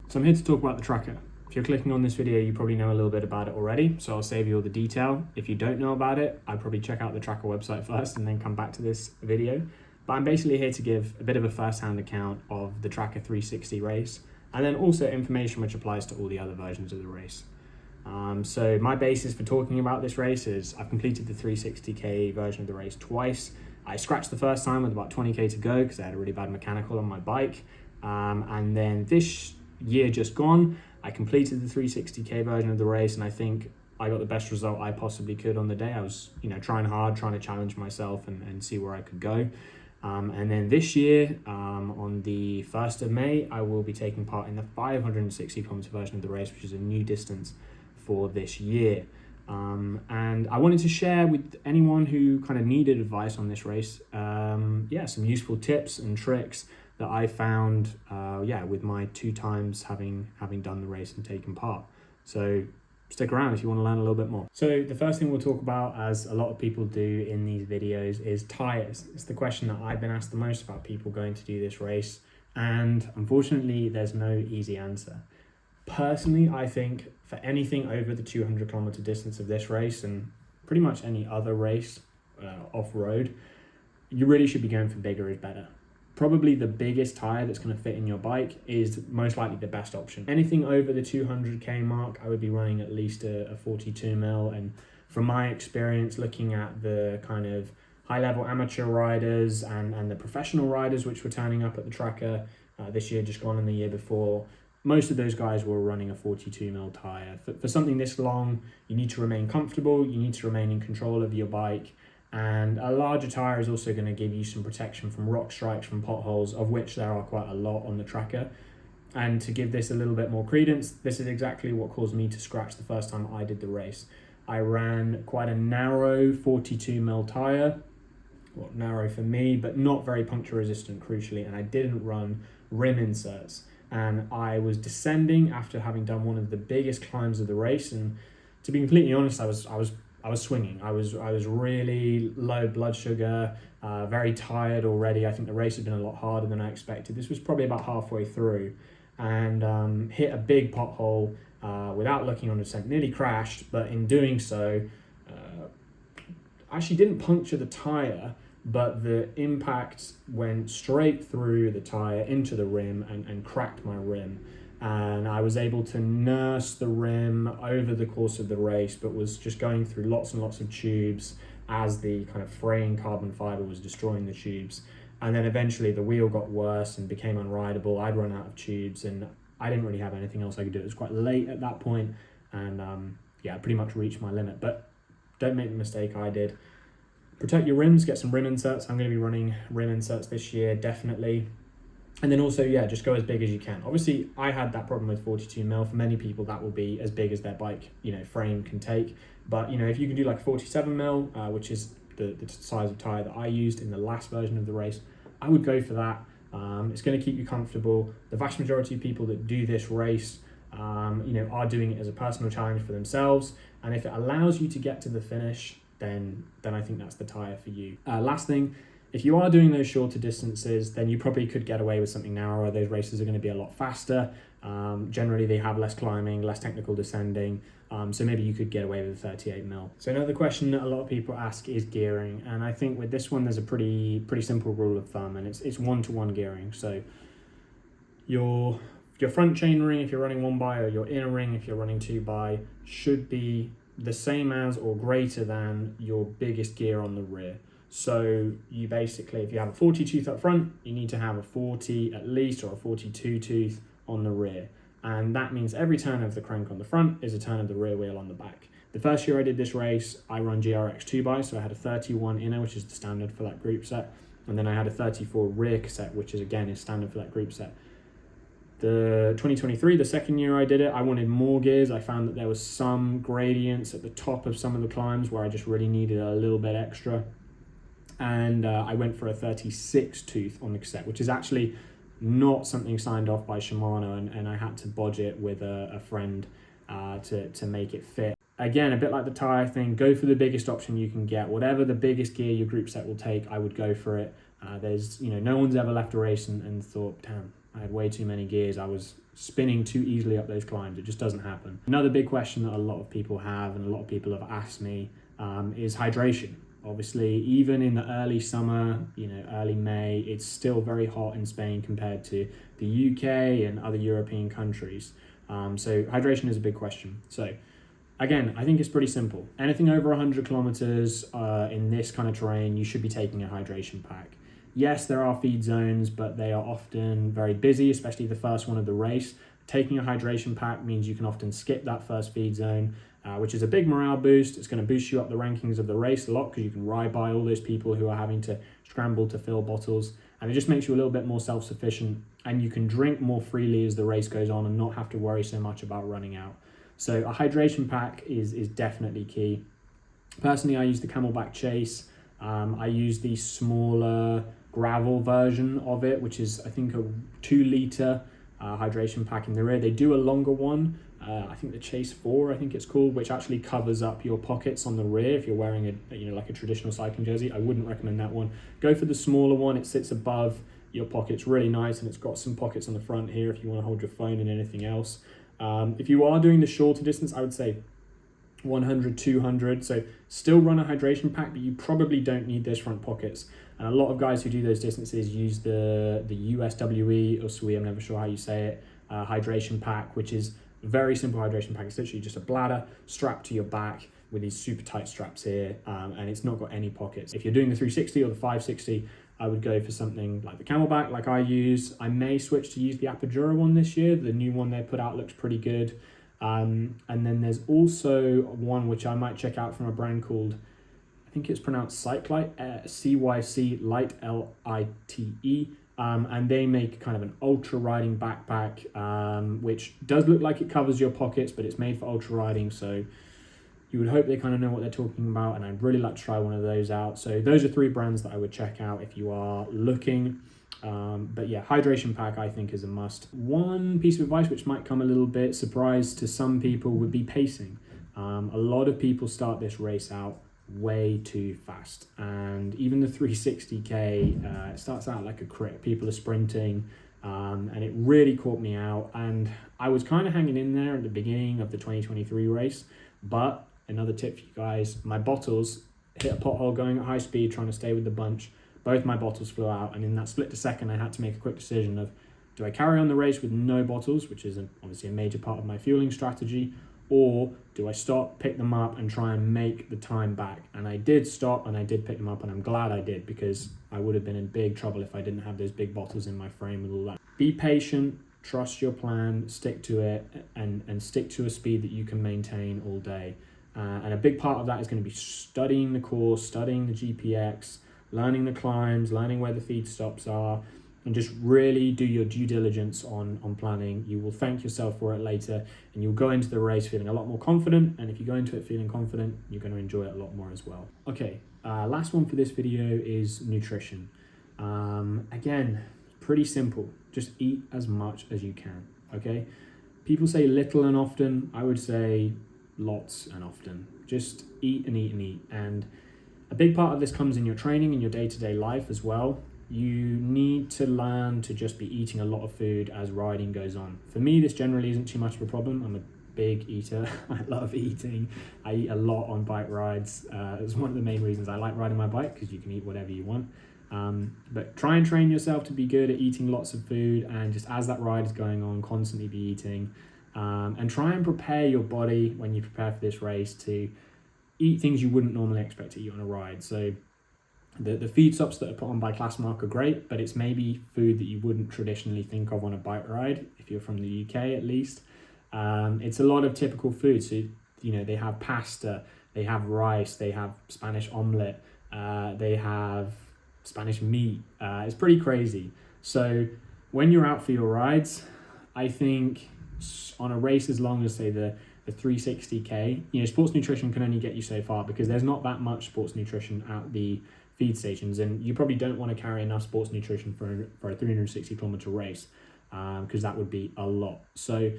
So I'm here to talk about the tracker. If you're clicking on this video, you probably know a little bit about it already, so I'll save you all the detail. If you don't know about it, I'd probably check out the tracker website first and then come back to this video. But I'm basically here to give a bit of a first-hand account of the Tracker 360 race, and then also information which applies to all the other versions of the race. So my basis for talking about this race is I've completed the 360k version of the race twice. I scratched the first time with about 20k to go because I had a really bad mechanical on my bike. And then this year just gone, I completed the 360k version of the race, and I think I got the best result I possibly could on the day. I was, trying hard, trying to challenge myself and see where I could go. And then this year, on the 1st of May, I will be taking part in the 560 kilometer version of the race, which is a new distance for this year. And I wanted to share with anyone who kind of needed advice on this race, some useful tips and tricks that I found, with my 2 times having done the race and taken part. So stick around if you want to learn a little bit more. So the first thing we'll talk about, as a lot of people do in these videos, is tires. It's the question that I've been asked the most about people going to do this race, and unfortunately there's no easy answer. Personally, I think for anything over the 200 kilometer distance of this race, and pretty much any other race off-road, you really should be going for bigger is better. Probably the biggest tire that's going to fit in your bike is most likely the best option. Anything over the 200k mark, I would be running at least a 42mm. And from my experience looking at the kind of high-level amateur riders and the professional riders which were turning up at the tracker this year, just gone, and the year before, most of those guys were running a 42mm tire. For something this long, you need to remain comfortable, you need to remain in control of your bike, and a larger tire is also going to give you some protection from rock strikes, from potholes, of which there are quite a lot on the tracker. And to give this a little bit more credence, this is exactly what caused me to scratch the first time I did the race. I ran quite a narrow 42mm tire, well, narrow for me, but not very puncture resistant, crucially, and I didn't run rim inserts. And I was descending after having done one of the biggest climbs of the race, and to be completely honest, I was swinging. I was really low blood sugar, very tired already. I think the race had been a lot harder than I expected. This was probably about halfway through, and hit a big pothole without looking on the descent. Nearly crashed, but in doing so, actually didn't puncture the tire, but the impact went straight through the tire into the rim and cracked my rim. And I was able to nurse the rim over the course of the race, but was just going through lots and lots of tubes as the kind of fraying carbon fiber was destroying the tubes. And then eventually the wheel got worse and became unrideable. I'd run out of tubes and I didn't really have anything else I could do. It was quite late at that point, and I pretty much reached my limit. But don't make the mistake I did. Protect your rims, get some rim inserts. I'm going to be running rim inserts this year, definitely. And then also, just go as big as you can. Obviously, I had that problem with 42mm. For many people, that will be as big as their bike, frame can take. But, if you can do like 47mm, which is the size of tire that I used in the last version of the race, I would go for that. It's going to keep you comfortable. The vast majority of people that do this race, are doing it as a personal challenge for themselves. And if it allows you to get to the finish, then I think that's the tire for you. Last thing, if you are doing those shorter distances, then you probably could get away with something narrower. Those races are going to be a lot faster. Generally, they have less climbing, less technical descending. So maybe you could get away with a 38mm. So another question that a lot of people ask is gearing. And I think with this one, there's a pretty simple rule of thumb, and it's 1-to-1 gearing. So your front chain ring, if you're running 1x, or your inner ring, if you're running 2x, should be the same as or greater than your biggest gear on the rear. So you basically, if you have a 40 tooth up front, you need to have a 40 at least, or a 42 tooth on the rear. And that means every turn of the crank on the front is a turn of the rear wheel on the back. The first year I did this race, I run GRX 2x, so I had a 31 inner, which is the standard for that group set. And then I had a 34 rear cassette, which is again is standard for that group set. The 2023, the second year I did it, I wanted more gears. I found that there was some gradients at the top of some of the climbs where I just really needed a little bit extra. And I went for a 36 tooth on the cassette, which is actually not something signed off by Shimano, and I had to bodge it with a friend to make it fit. Again, a bit like the tire thing, go for the biggest option you can get. Whatever the biggest gear your group set will take, I would go for it. There's, no one's ever left a race and thought, damn, I had way too many gears. I was spinning too easily up those climbs. It just doesn't happen. Another big question that a lot of people have, and a lot of people have asked me, is hydration. Obviously, even in the early summer, early May, it's still very hot in Spain compared to the UK and other European countries. So hydration is a big question. So again, I think it's pretty simple. Anything over 100 kilometers in this kind of terrain, you should be taking a hydration pack. Yes, there are feed zones, but they are often very busy, especially the first one of the race. Taking a hydration pack means you can often skip that first feed zone, which is a big morale boost. It's going to boost you up the rankings of the race a lot because you can ride by all those people who are having to scramble to fill bottles. And it just makes you a little bit more self-sufficient, and you can drink more freely as the race goes on and not have to worry so much about running out. So a hydration pack is definitely key. Personally, I use the Camelback Chase. I use the smaller gravel version of it, which is I think a 2-liter hydration pack in the rear. They do a longer one, I think the Chase 4 I think it's called, which actually covers up your pockets on the rear if you're wearing like a traditional cycling jersey. I wouldn't recommend that one. Go for the smaller one. It sits above your pockets, really nice, and it's got some pockets on the front here if you want to hold your phone and anything else. If you are doing the shorter distance, I would say 100, 200. So still run a hydration pack, but you probably don't need those front pockets. And a lot of guys who do those distances use the USWE or SWE, I'm never sure how you say it, hydration pack, which is a very simple hydration pack. It's literally just a bladder strapped to your back with these super tight straps here, and it's not got any pockets. If you're doing the 360 or the 560, I would go for something like the Camelback, like I use. I may switch to use the Apogura one this year. The new one they put out looks pretty good. And then there's also one which I might check out from a brand called, I think it's pronounced Cyclite, CYC Lite, LITE. And they make kind of an ultra riding backpack, which does look like it covers your pockets, but it's made for ultra riding. So you would hope they kind of know what they're talking about, and I'd really like to try one of those out. So those are 3 brands that I would check out if you are looking. But yeah, hydration pack I think is a must. One piece of advice which might come a little bit surprise to some people would be pacing. A lot of people start this race out way too fast, and even the 360k it starts out like a crit. People are sprinting, and it really caught me out, and I was kind of hanging in there at the beginning of the 2023 race. But another tip for you guys, my bottles hit a pothole going at high speed trying to stay with the bunch. Both my bottles flew out, and in that split second I had to make a quick decision of, do I carry on the race with no bottles, which is obviously a major part of my fueling strategy, or do I stop, pick them up, and try and make the time back? And I did stop, and I did pick them up, and I'm glad I did, because I would have been in big trouble if I didn't have those big bottles in my frame with all that. Be patient, trust your plan, stick to it, and stick to a speed that you can maintain all day. And a big part of that is going to be studying the course, studying the GPX, learning the climbs, learning where the feed stops are, and just really do your due diligence on planning. You will thank yourself for it later, and you'll go into the race feeling a lot more confident. And if you go into it feeling confident, you're going to enjoy it a lot more as well. Okay, last one for this video is nutrition. Again, pretty simple. Just eat as much as you can, okay? People say little and often. I would say lots and often. Just eat and eat and eat. And a big part of this comes in your training and your day-to-day life as well. You need to learn to just be eating a lot of food as riding goes on. For me, this generally isn't too much of a problem. I'm a big eater. I love eating. I eat a lot on bike rides. It's one of the main reasons I like riding my bike, because you can eat whatever you want. But try and train yourself to be good at eating lots of food, and just as that ride is going on, constantly be eating. And try and prepare your body when you prepare for this race to eat things you wouldn't normally expect to eat on a ride. So the feed stops that are put on by Classmark are great, but it's maybe food that you wouldn't traditionally think of on a bike ride, if you're from the UK at least. It's a lot of typical food. So, they have pasta, they have rice, they have Spanish omelette, they have Spanish meat. It's pretty crazy. So when you're out for your rides, I think on a race as long as, say, the 360k, sports nutrition can only get you so far, because there's not that much sports nutrition at the feed stations, and you probably don't want to carry enough sports nutrition for a 360 kilometer race, because that would be a lot. So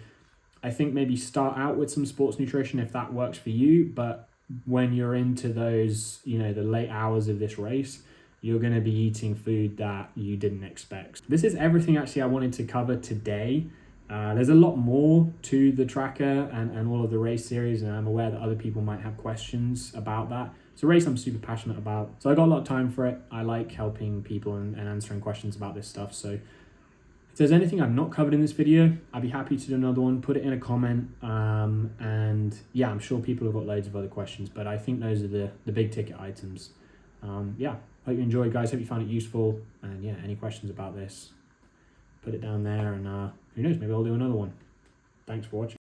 I think maybe start out with some sports nutrition if that works for you, but when you're into those, the late hours of this race, you're going to be eating food that you didn't expect. This is everything actually I wanted to cover today. There's a lot more to the tracker and all of the race series, and I'm aware that other people might have questions about that. It's a race I'm super passionate about, so I got a lot of time for it. I like helping people and answering questions about this stuff. So if there's anything I've not covered in this video, I'd be happy to do another one. Put it in a comment, and yeah, I'm sure people have got loads of other questions, but I think those are the big ticket items. Yeah, hope you enjoyed, guys. Hope you found it useful, and yeah, any questions about this, put it down there, and who knows, maybe I'll do another one. Thanks for watching.